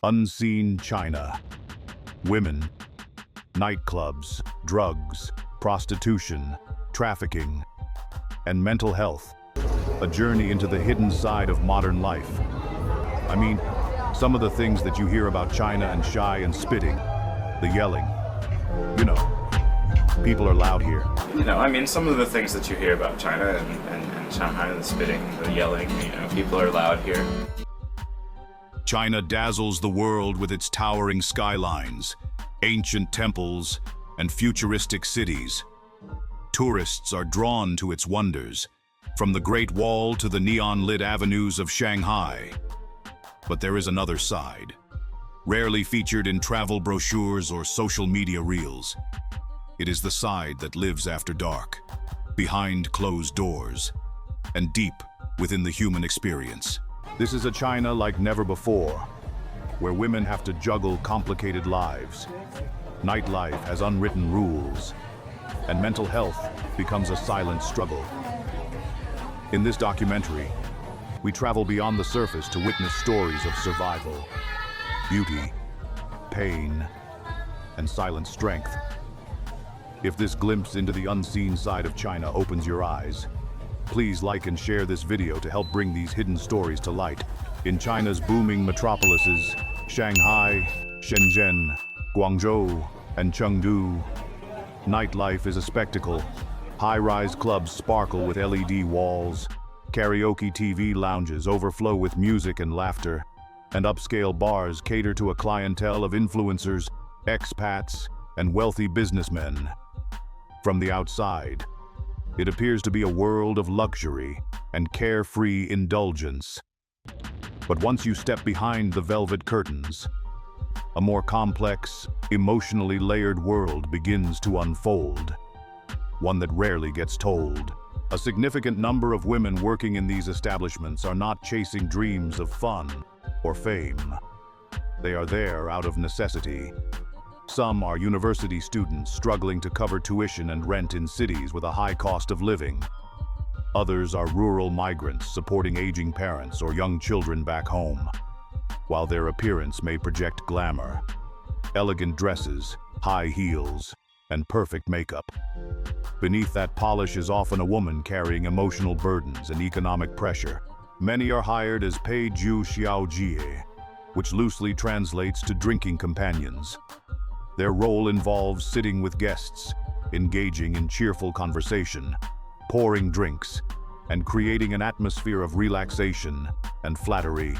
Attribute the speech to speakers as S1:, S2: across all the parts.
S1: Unseen China. Women, nightclubs, drugs, prostitution, trafficking, and mental health. A journey into the hidden side of modern life. I mean, some of the things that you hear about China and shy and spitting, the yelling. You know, people are loud here.
S2: Some of the things that you hear about China and Shanghai, the spitting, the yelling, people are loud here.
S1: China dazzles the world with its towering skylines, ancient temples, and futuristic cities. Tourists are drawn to its wonders, from the Great Wall to the neon-lit avenues of Shanghai. But there is another side, rarely featured in travel brochures or social media reels. It is the side that lives after dark, behind closed doors, and deep within the human experience. This is a China like never before, where women have to juggle complicated lives. Nightlife has unwritten rules, and mental health becomes a silent struggle. In this documentary, we travel beyond the surface to witness stories of survival, beauty, pain, and silent strength. If this glimpse into the unseen side of China opens your eyes, please like and share this video to help bring these hidden stories to light. In China's booming metropolises, Shanghai, Shenzhen, Guangzhou, and Chengdu, nightlife is a spectacle. High-rise clubs sparkle with LED walls, karaoke TV lounges overflow with music and laughter, and upscale bars cater to a clientele of influencers, expats, and wealthy businessmen. From the outside, it appears to be a world of luxury and carefree indulgence. But once you step behind the velvet curtains, a more complex, emotionally layered world begins to unfold, one that rarely gets told. A significant number of women working in these establishments are not chasing dreams of fun or fame. They are there out of necessity. Some are university students struggling to cover tuition and rent in cities with a high cost of living. Others are rural migrants supporting aging parents or young children back home. While their appearance may project glamour, elegant dresses, high heels, and perfect makeup, beneath that polish is often a woman carrying emotional burdens and economic pressure. Many are hired as pei ju xiao jie, which loosely translates to drinking companions. Their role involves sitting with guests, engaging in cheerful conversation, pouring drinks, and creating an atmosphere of relaxation and flattery.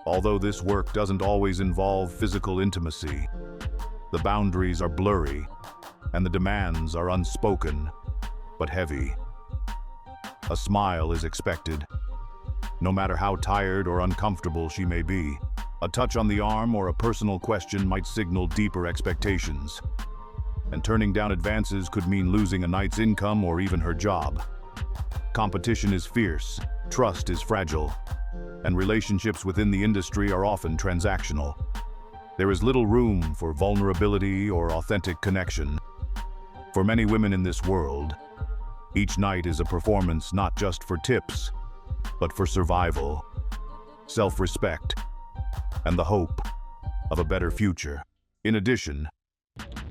S1: Although this work doesn't always involve physical intimacy, the boundaries are blurry, and the demands are unspoken, but heavy. A smile is expected, no matter how tired or uncomfortable she may be. A touch on the arm or a personal question might signal deeper expectations. And turning down advances could mean losing a night's income or even her job. Competition is fierce, trust is fragile, and relationships within the industry are often transactional. There is little room for vulnerability or authentic connection. For many women in this world, each night is a performance not just for tips, but for survival, self-respect, and the hope of a better future. In addition,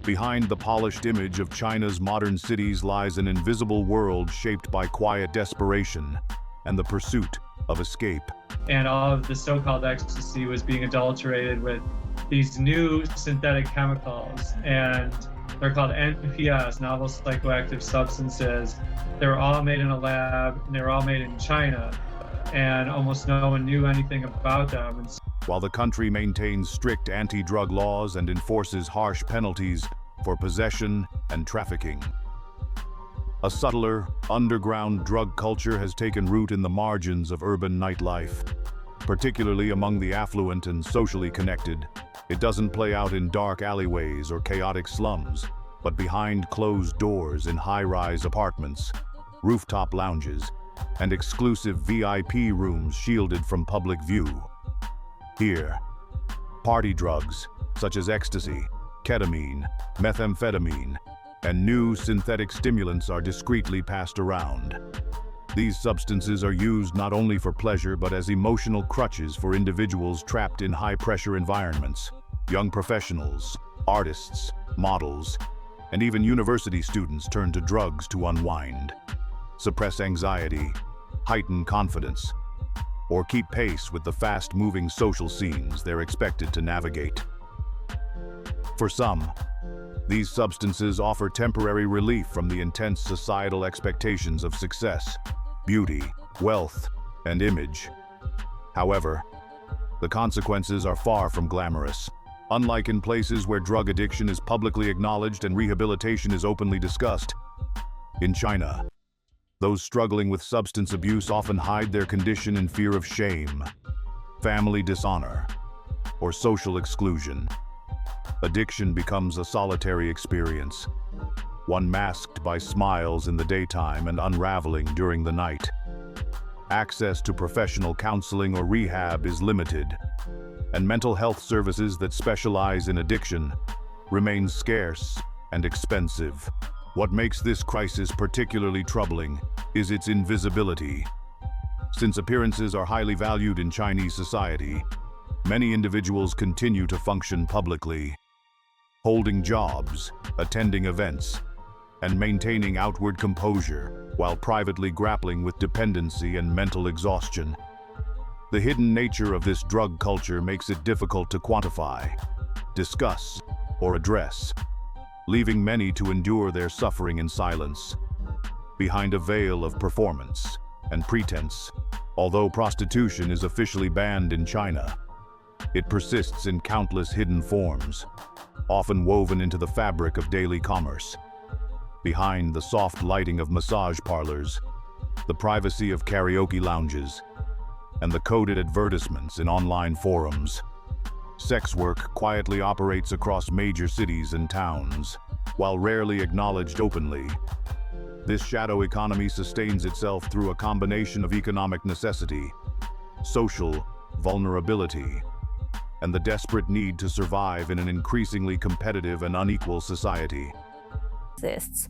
S1: behind the polished image of China's modern cities lies an invisible world shaped by quiet desperation and the pursuit of escape.
S3: And all of the so-called ecstasy was being adulterated with these new synthetic chemicals, and they're called NPS, novel psychoactive substances. They were all made in a lab, and they were all made in China, and almost no one knew anything about them.
S1: While the country maintains strict anti-drug laws and enforces harsh penalties for possession and trafficking, a subtler, underground drug culture has taken root in the margins of urban nightlife, particularly among the affluent and socially connected. It doesn't play out in dark alleyways or chaotic slums, but behind closed doors in high-rise apartments, rooftop lounges, and exclusive VIP rooms shielded from public view. Here, party drugs such as ecstasy, ketamine, methamphetamine, and new synthetic stimulants are discreetly passed around. These substances are used not only for pleasure but as emotional crutches for individuals trapped in high-pressure environments. Young professionals, artists, models, and even university students turn to drugs to unwind, suppress anxiety, heighten confidence, or keep pace with the fast-moving social scenes they're expected to navigate. For some, these substances offer temporary relief from the intense societal expectations of success, beauty, wealth, and image. However, the consequences are far from glamorous. Unlike in places where drug addiction is publicly acknowledged and rehabilitation is openly discussed, in China, those struggling with substance abuse often hide their condition in fear of shame, family dishonor, or social exclusion. Addiction becomes a solitary experience, one masked by smiles in the daytime and unraveling during the night. Access to professional counseling or rehab is limited, and mental health services that specialize in addiction remain scarce and expensive. What makes this crisis particularly troubling is its invisibility. Since appearances are highly valued in Chinese society, many individuals continue to function publicly, holding jobs, attending events, and maintaining outward composure while privately grappling with dependency and mental exhaustion. The hidden nature of this drug culture makes it difficult to quantify, discuss, or address, leaving many to endure their suffering in silence. Behind a veil of performance and pretense, although prostitution is officially banned in China, it persists in countless hidden forms, often woven into the fabric of daily commerce. Behind the soft lighting of massage parlors, the privacy of karaoke lounges, and the coded advertisements in online forums, sex work quietly operates across major cities and towns. While rarely acknowledged openly, this shadow economy sustains itself through a combination of economic necessity, social vulnerability, and the desperate need to survive in an increasingly competitive and unequal society.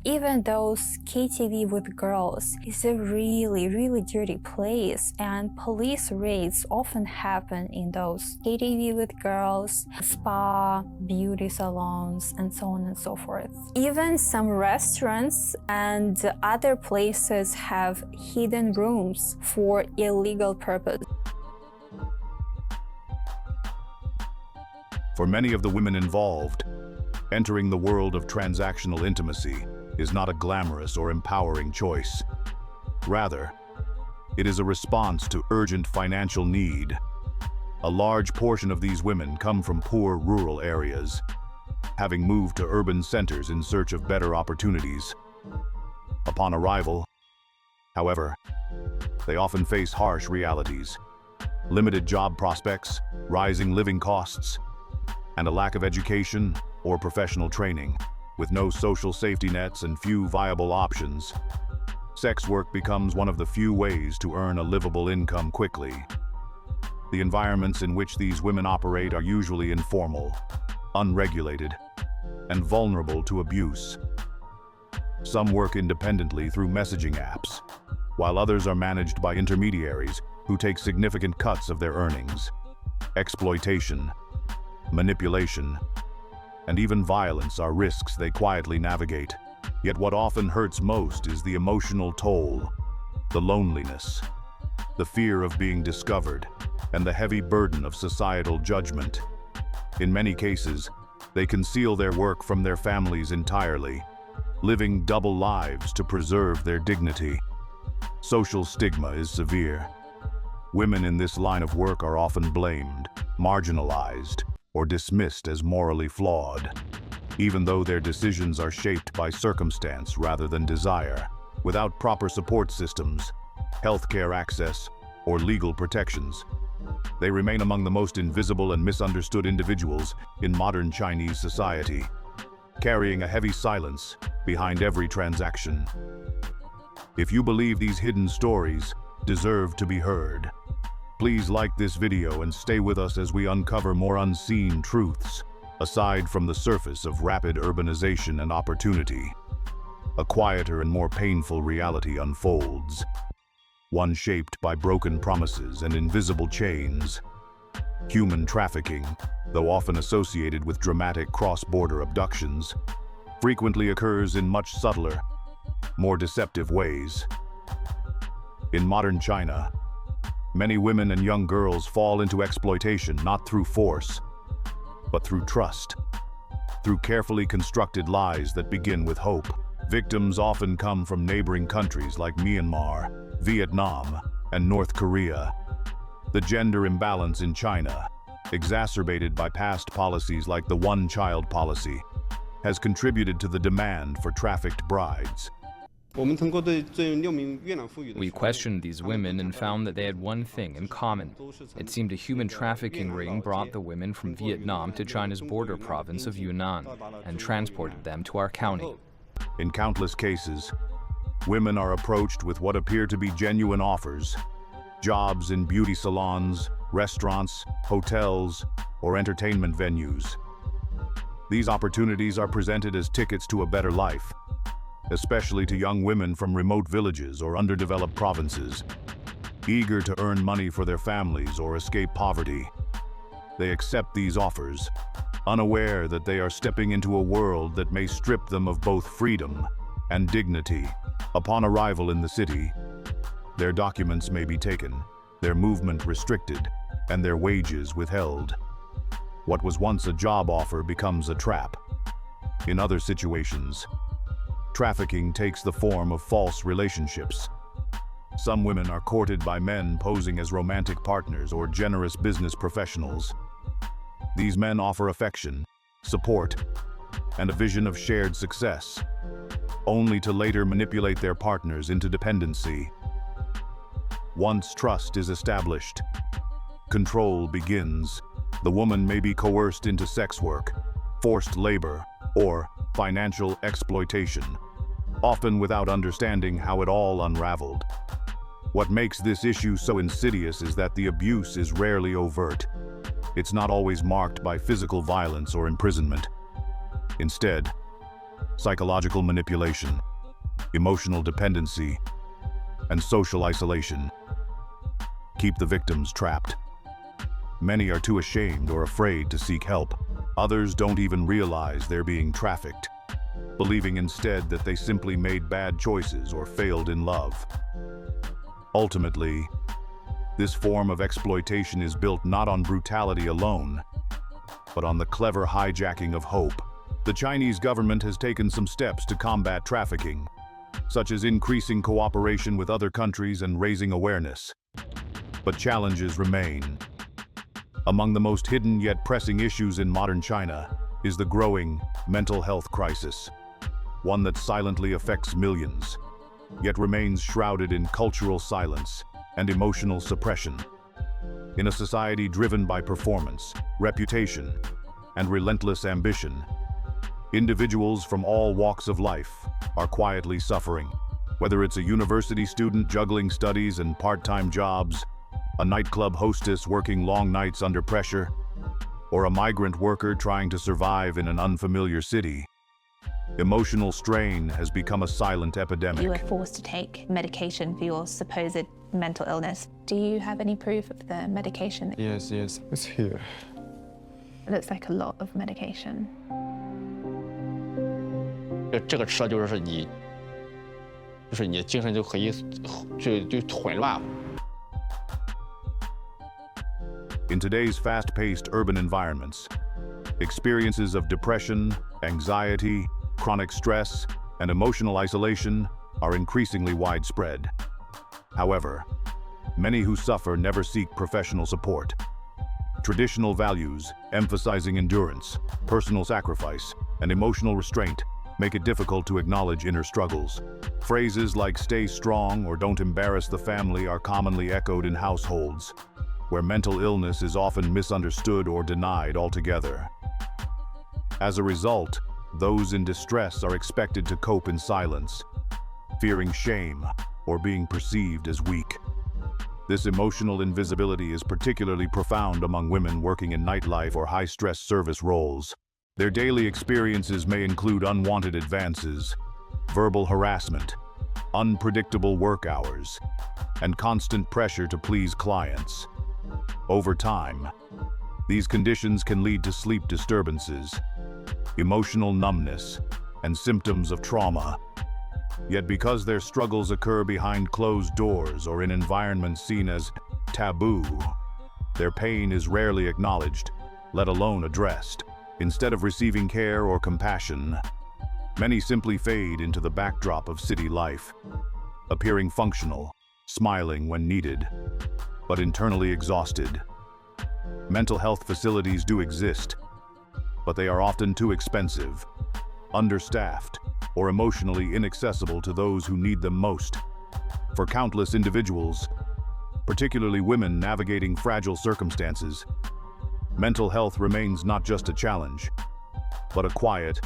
S4: Even though KTV with girls is a really dirty place, and police raids often happen in those KTV with girls, spa, beauty salons, and so on and so forth. Even some restaurants and other places have hidden rooms for illegal purpose.
S1: For many of the women involved, entering the world of transactional intimacy is not a glamorous or empowering choice. Rather, it is a response to urgent financial need. A large portion of these women come from poor rural areas, having moved to urban centers in search of better opportunities. Upon arrival, however, they often face harsh realities: limited job prospects, rising living costs, and a lack of education or professional training. With no social safety nets and few viable options, sex work becomes one of the few ways to earn a livable income quickly. The environments in which these women operate are usually informal, unregulated, and vulnerable to abuse. Some work independently through messaging apps, while others are managed by intermediaries who take significant cuts of their earnings. Exploitation, manipulation, and even violence are risks they quietly navigate. Yet what often hurts most is the emotional toll, the loneliness, the fear of being discovered, and the heavy burden of societal judgment. In many cases, they conceal their work from their families entirely, living double lives to preserve their dignity. Social stigma is severe. Women in this line of work are often blamed, marginalized, or dismissed as morally flawed, even though their decisions are shaped by circumstance rather than desire. Without proper support systems, healthcare access, or legal protections, they remain among the most invisible and misunderstood individuals in modern Chinese society, carrying a heavy silence behind every transaction. If you believe these hidden stories deserve to be heard, please like this video and stay with us as we uncover more unseen truths. Aside from the surface of rapid urbanization and opportunity, a quieter and more painful reality unfolds. one shaped by broken promises and invisible chains. Human trafficking, though often associated with dramatic cross-border abductions, frequently occurs in much subtler, more deceptive ways. In modern China, many women and young girls fall into exploitation not through force, but through trust, through carefully constructed lies that begin with hope. Victims often come from neighboring countries like Myanmar, Vietnam, and North Korea. The gender imbalance in China, exacerbated by past policies like the one-child policy, has contributed to the demand for trafficked brides.
S5: We questioned these women and found that they had one thing in common. It seemed a human trafficking ring brought the women from Vietnam to China's border province of Yunnan and transported them to our county.
S1: In countless cases, women are approached with what appear to be genuine offers: jobs in beauty salons, restaurants, hotels, or entertainment venues. These opportunities are presented as tickets to a better life, especially to young women from remote villages or underdeveloped provinces, eager to earn money for their families or escape poverty. They accept these offers, unaware that they are stepping into a world that may strip them of both freedom and dignity. Upon arrival in the city, their documents may be taken, their movement restricted, and their wages withheld. What was once a job offer becomes a trap. In other situations, trafficking takes the form of false relationships. Some women are courted by men posing as romantic partners or generous business professionals. These men offer affection, support, and a vision of shared success, only to later manipulate their partners into dependency. Once trust is established, control begins. The woman may be coerced into sex work, forced labor, or financial exploitation, often without understanding how it all unraveled. What makes this issue so insidious is that the abuse is rarely overt. It's not always marked by physical violence or imprisonment. Instead, psychological manipulation, emotional dependency, and social isolation keep the victims trapped. Many are too ashamed or afraid to seek help. Others don't even realize they're being trafficked, believing instead that they simply made bad choices or failed in love. Ultimately, this form of exploitation is built not on brutality alone, but on the clever hijacking of hope. The Chinese government has taken some steps to combat trafficking, such as increasing cooperation with other countries and raising awareness. But challenges remain. Among the most hidden yet pressing issues in modern China is the growing mental health crisis, one that silently affects millions, yet remains shrouded in cultural silence and emotional suppression. In a society driven by performance, reputation, and relentless ambition, individuals from all walks of life are quietly suffering. Whether it's a university student juggling studies and part-time jobs, a nightclub hostess working long nights under pressure, or a migrant worker trying to survive in an unfamiliar city, emotional strain has become a silent epidemic.
S6: You were forced to take medication for your supposed mental illness. Do you have any proof of the medication?
S7: Yes, it's here.
S6: It looks like a lot of medication.
S7: 这个吃了就是你的精神就可以就混乱。
S1: In today's fast-paced urban environments, experiences of depression, anxiety, chronic stress, and emotional isolation are increasingly widespread. However, many who suffer never seek professional support. Traditional values, emphasizing endurance, personal sacrifice, and emotional restraint, make it difficult to acknowledge inner struggles. Phrases like "stay strong" or "don't embarrass the family" are commonly echoed in households, where mental illness is often misunderstood or denied altogether. As a result, those in distress are expected to cope in silence, fearing shame or being perceived as weak. This emotional invisibility is particularly profound among women working in nightlife or high-stress service roles. Their daily experiences may include unwanted advances, verbal harassment, unpredictable work hours, and constant pressure to please clients. Over time, these conditions can lead to sleep disturbances, emotional numbness, and symptoms of trauma. Yet because their struggles occur behind closed doors or in environments seen as taboo, their pain is rarely acknowledged, let alone addressed. Instead of receiving care or compassion, many simply fade into the backdrop of city life, appearing functional, smiling when needed, but internally exhausted. Mental health facilities do exist, but they are often too expensive, understaffed, or emotionally inaccessible to those who need them most. For countless individuals, particularly women navigating fragile circumstances, mental health remains not just a challenge, but a quiet,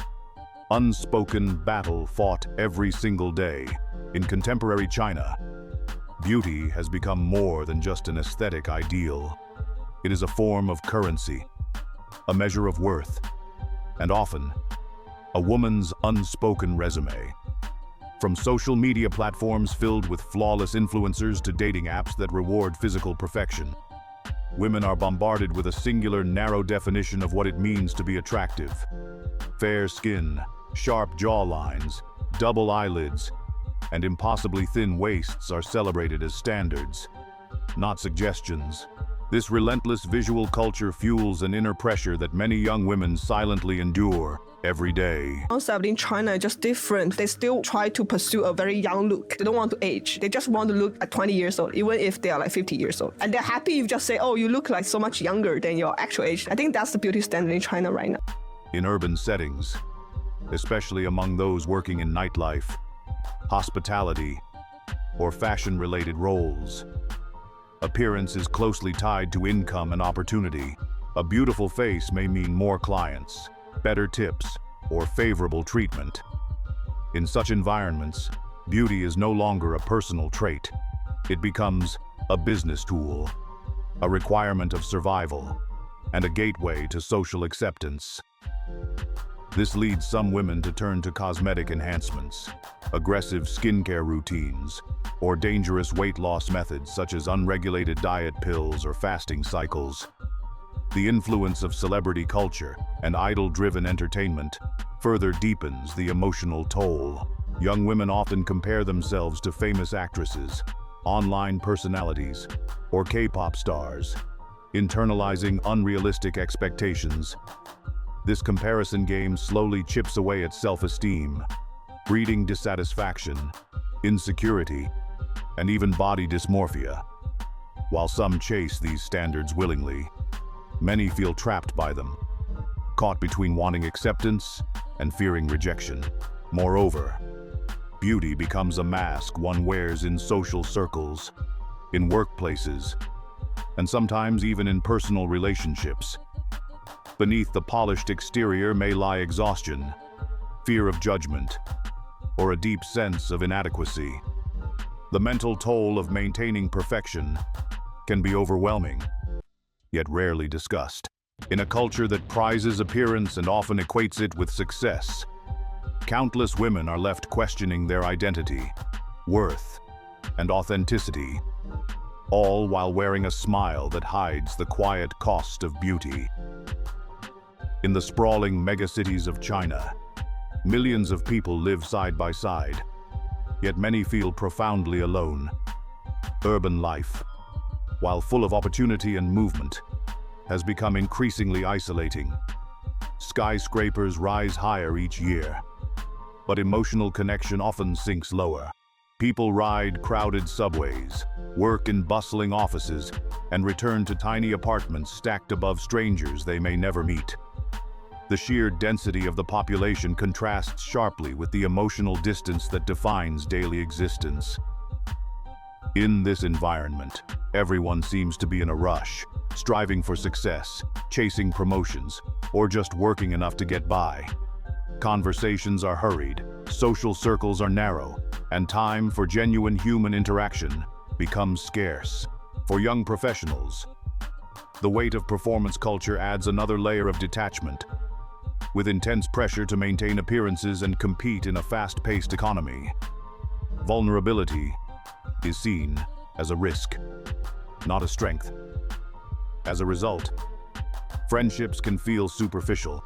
S1: unspoken battle fought every single day. In contemporary China, beauty has become more than just an aesthetic ideal. It is a form of currency, a measure of worth, and often, a woman's unspoken resume. From social media platforms filled with flawless influencers to dating apps that reward physical perfection, women are bombarded with a singular, narrow definition of what it means to be attractive. Fair skin, sharp jawlines, double eyelids, and impossibly thin waists are celebrated as standards, not suggestions. This relentless visual culture fuels an inner pressure that many young women silently endure every day.
S8: Concept in China is just different. They still try to pursue a very young look. They don't want to age. They just want to look at 20 years old, even if they are like 50 years old. And they're happy if you just say, oh, you look like so much younger than your actual age. I think that's the beauty standard in China right now.
S1: In urban settings, especially among those working in nightlife, hospitality, or fashion-related roles, appearance is closely tied to income and opportunity. A beautiful face may mean more clients, better tips, or favorable treatment. In such environments, beauty is no longer a personal trait. It becomes a business tool, a requirement of survival, and a gateway to social acceptance. This leads some women to turn to cosmetic enhancements, aggressive skincare routines, or dangerous weight loss methods such as unregulated diet pills or fasting cycles. The influence of celebrity culture and idol-driven entertainment further deepens the emotional toll. Young women often compare themselves to famous actresses, online personalities, or K-pop stars, internalizing unrealistic expectations. This comparison game slowly chips away at self-esteem, breeding dissatisfaction, insecurity, and even body dysmorphia. While some chase these standards willingly, many feel trapped by them, caught between wanting acceptance and fearing rejection. Moreover, beauty becomes a mask one wears in social circles, in workplaces, and sometimes even in personal relationships. Beneath the polished exterior may lie exhaustion, fear of judgment, or a deep sense of inadequacy. The mental toll of maintaining perfection can be overwhelming, yet rarely discussed. In a culture that prizes appearance and often equates it with success, countless women are left questioning their identity, worth, and authenticity, all while wearing a smile that hides the quiet cost of beauty. In the sprawling megacities of China, millions of people live side by side, yet many feel profoundly alone. Urban life, while full of opportunity and movement, has become increasingly isolating. Skyscrapers rise higher each year, but emotional connection often sinks lower. People ride crowded subways, work in bustling offices, and return to tiny apartments stacked above strangers they may never meet. The sheer density of the population contrasts sharply with the emotional distance that defines daily existence. In this environment, everyone seems to be in a rush, striving for success, chasing promotions, or just working enough to get by. Conversations are hurried, social circles are narrow, and time for genuine human interaction becomes scarce. For young professionals, the weight of performance culture adds another layer of detachment, with intense pressure to maintain appearances and compete in a fast-paced economy. Vulnerability is seen as a risk, not a strength. As a result, friendships can feel superficial,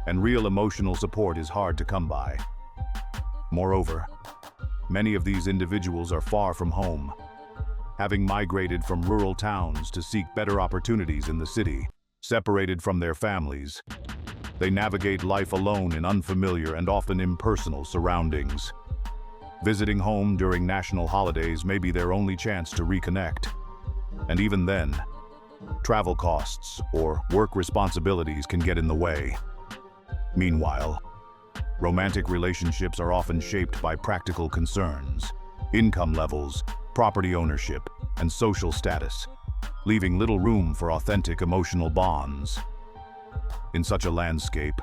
S1: and real emotional support is hard to come by. Moreover, many of these individuals are far from home, having migrated from rural towns to seek better opportunities in the city. Separated from their families, they navigate life alone in unfamiliar and often impersonal surroundings. Visiting home during national holidays may be their only chance to reconnect. And even then, travel costs or work responsibilities can get in the way. Meanwhile, romantic relationships are often shaped by practical concerns, income levels, property ownership, and social status, leaving little room for authentic emotional bonds. In such a landscape,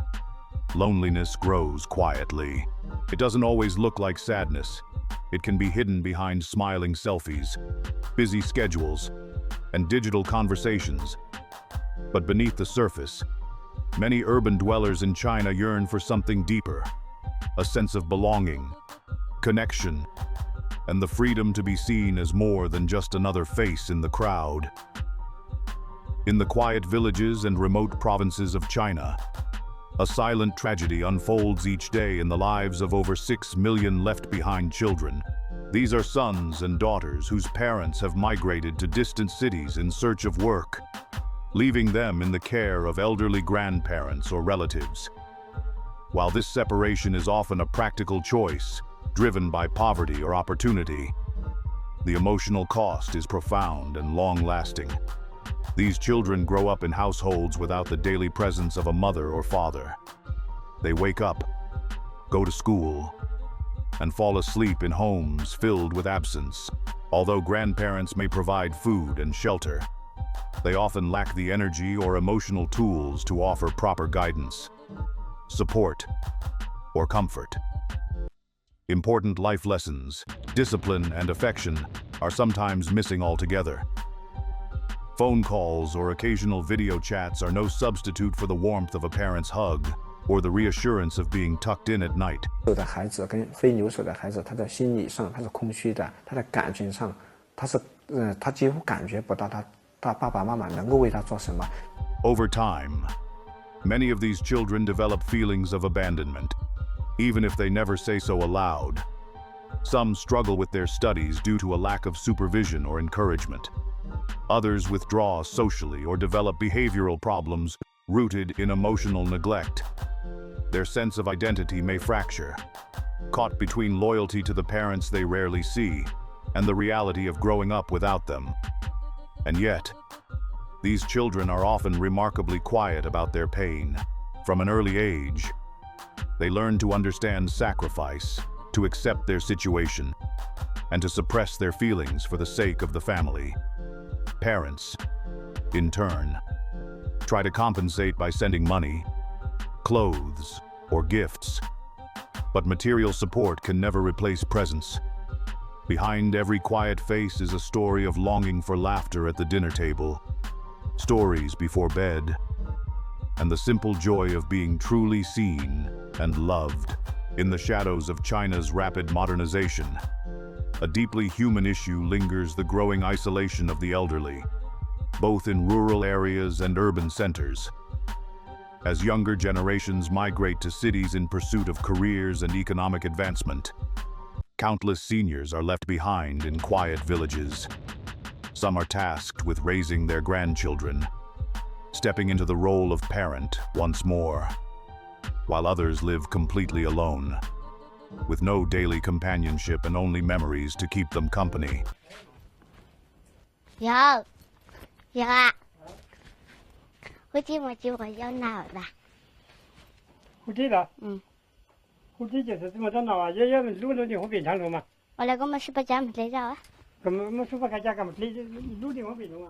S1: loneliness grows quietly. It doesn't always look like sadness. It can be hidden behind smiling selfies, busy schedules, and digital conversations. But beneath the surface, many urban dwellers in China yearn for something deeper, a sense of belonging, connection, and the freedom to be seen as more than just another face in the crowd. In the quiet villages and remote provinces of China, a silent tragedy unfolds each day in the lives of over 6 million left-behind children. These are sons and daughters whose parents have migrated to distant cities in search of work, leaving them in the care of elderly grandparents or relatives. While this separation is often a practical choice, driven by poverty or opportunity, the emotional cost is profound and long-lasting. These children grow up in households without the daily presence of a mother or father. They wake up, go to school, and fall asleep in homes filled with absence. Although grandparents may provide food and shelter, they often lack the energy or emotional tools to offer proper guidance, support, or comfort. Important life lessons, discipline, and affection are sometimes missing altogether. Phone calls or occasional video chats are no substitute for the warmth of a parent's hug or the reassurance of being tucked in at night.
S9: 有的孩子跟非留守的孩子，他在心理上他是空虚的，他在感情上他几乎感觉不到他爸爸妈妈能够为他做什么。
S1: Over time, many of these children develop feelings of abandonment, even if they never say so aloud. Some struggle with their studies due to a lack of supervision or encouragement. Others withdraw socially or develop behavioral problems rooted in emotional neglect. Their sense of identity may fracture, caught between loyalty to the parents they rarely see and the reality of growing up without them. And yet, these children are often remarkably quiet about their pain. From an early age, they learn to understand sacrifice, to accept their situation, and to suppress their feelings for the sake of the family. Parents, in turn, try to compensate by sending money, clothes, or gifts. But material support can never replace presence. Behind every quiet face is a story of longing for laughter at the dinner table, stories before bed, and the simple joy of being truly seen and loved. In the shadows of China's rapid modernization, a deeply human issue lingers: the growing isolation of the elderly, both in rural areas and urban centers. As younger generations migrate to cities in pursuit of careers and economic advancement, countless seniors are left behind in quiet villages. Some are tasked with raising their grandchildren, stepping into the role of parent once more, while others live completely alone, with no daily companionship and only memories to keep them company.
S10: 有啊，胡姬我就我要闹了。
S11: 胡姬了？胡姬就是这么着闹啊，要录的我变长了嘛。
S10: 我那个么是不讲不知道啊。
S11: 咁么是不开家咁么录的我变了嘛。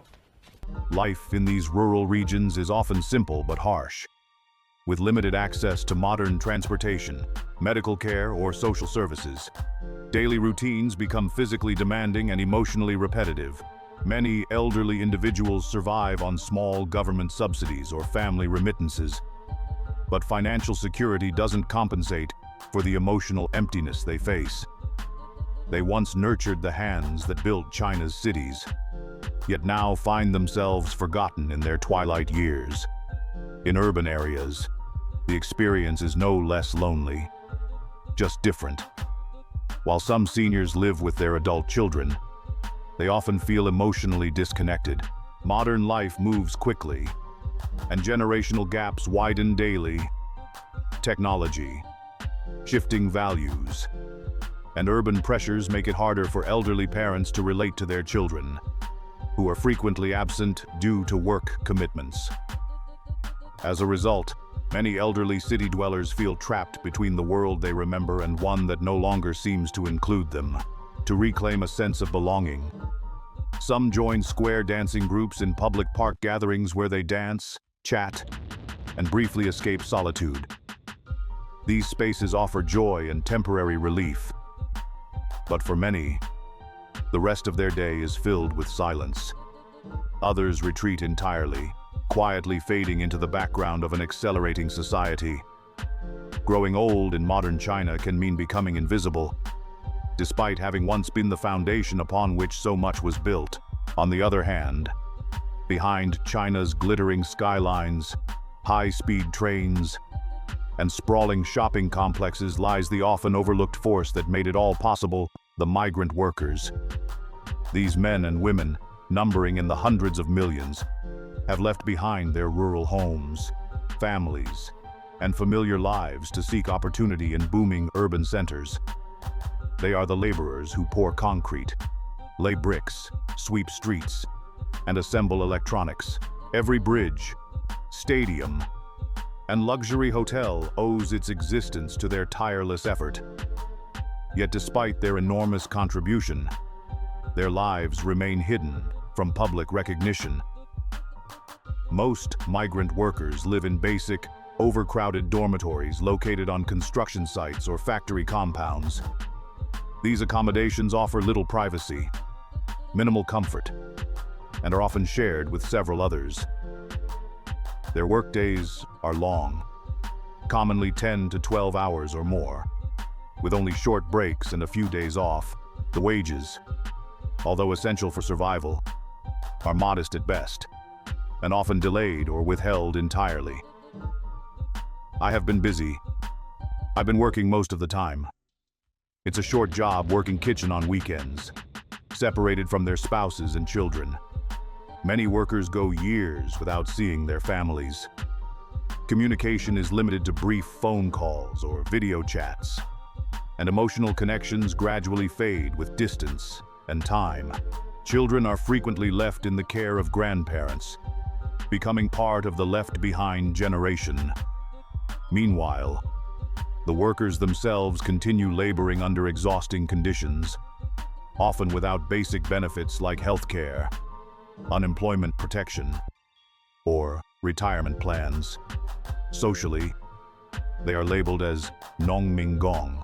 S1: Life in these rural regions is often simple but harsh. With limited access to modern transportation, medical care, or social services, daily routines become physically demanding and emotionally repetitive. Many elderly individuals survive on small government subsidies or family remittances, but financial security doesn't compensate for the emotional emptiness they face. They once nurtured the hands that built China's cities, yet now find themselves forgotten in their twilight years. In urban areas, the experience is no less lonely, just different. While some seniors live with their adult children, they often feel emotionally disconnected. Modern life moves quickly, and generational gaps widen daily. Technology, shifting values, and urban pressures make it harder for elderly parents to relate to their children, who are frequently absent due to work commitments. As a result, many elderly city dwellers feel trapped between the world they remember and one that no longer seems to include them. To reclaim a sense of belonging, some join square dancing groups in public park gatherings where they dance, chat, and briefly escape solitude. These spaces offer joy and temporary relief. But for many, the rest of their day is filled with silence. Others retreat entirely, quietly fading into the background of an accelerating society. Growing old in modern China can mean becoming invisible, despite having once been the foundation upon which so much was built. On the other hand, behind China's glittering skylines, high-speed trains, and sprawling shopping complexes lies the often overlooked force that made it all possible: the migrant workers. These men and women, numbering in the hundreds of millions, have left behind their rural homes, families, and familiar lives to seek opportunity in booming urban centers. They are the laborers who pour concrete, lay bricks, sweep streets, and assemble electronics. Every bridge, stadium, and luxury hotel owes its existence to their tireless effort. Yet despite their enormous contribution, their lives remain hidden from public recognition. Most migrant workers live in basic, overcrowded dormitories located on construction sites or factory compounds. These accommodations offer little privacy, minimal comfort, and are often shared with several others. Their workdays are long, commonly 10 to 12 hours or more, with only short breaks and a few days off. The wages, although essential for survival, are modest at best, and often delayed or withheld entirely. I have been busy. I've been working most of the time. It's a short job working kitchen on weekends, separated from their spouses and children. Many workers go years without seeing their families. Communication is limited to brief phone calls or video chats, and emotional connections gradually fade with distance and time. Children are frequently left in the care of grandparents, becoming part of the left-behind generation. Meanwhile, the workers themselves continue laboring under exhausting conditions, often without basic benefits like health care, unemployment protection, or retirement plans. Socially, they are labeled as nongminggong,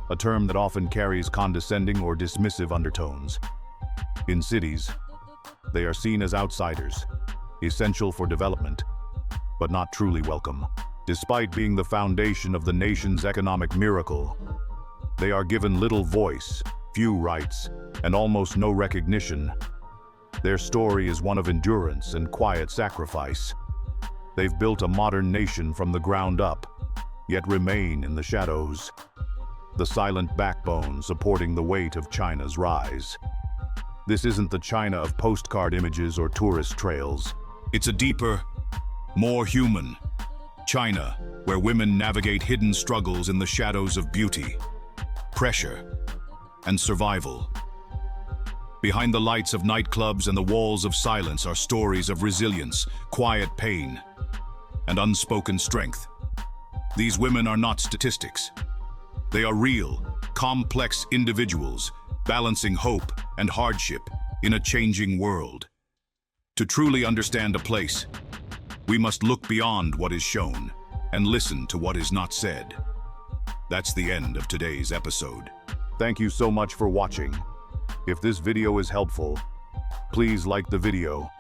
S1: a term that often carries condescending or dismissive undertones. In cities, they are seen as outsiders, essential for development, but not truly welcome. Despite being the foundation of the nation's economic miracle, they are given little voice, few rights, and almost no recognition. Their story is one of endurance and quiet sacrifice. They've built a modern nation from the ground up, yet remain in the shadows, the silent backbone supporting the weight of China's rise. This isn't the China of postcard images or tourist trails. It's a deeper, more human China, where women navigate hidden struggles in the shadows of beauty, pressure, and survival. Behind the lights of nightclubs and the walls of silence are stories of resilience, quiet pain, and unspoken strength. These women are not statistics. They are real, complex individuals, balancing hope and hardship in a changing world. To truly understand a place, we must look beyond what is shown and listen to what is not said. That's the end of today's episode. Thank you so much for watching. If this video is helpful, please like the video,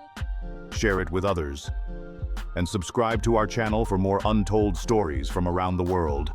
S1: share it with others, and subscribe to our channel for more untold stories from around the world.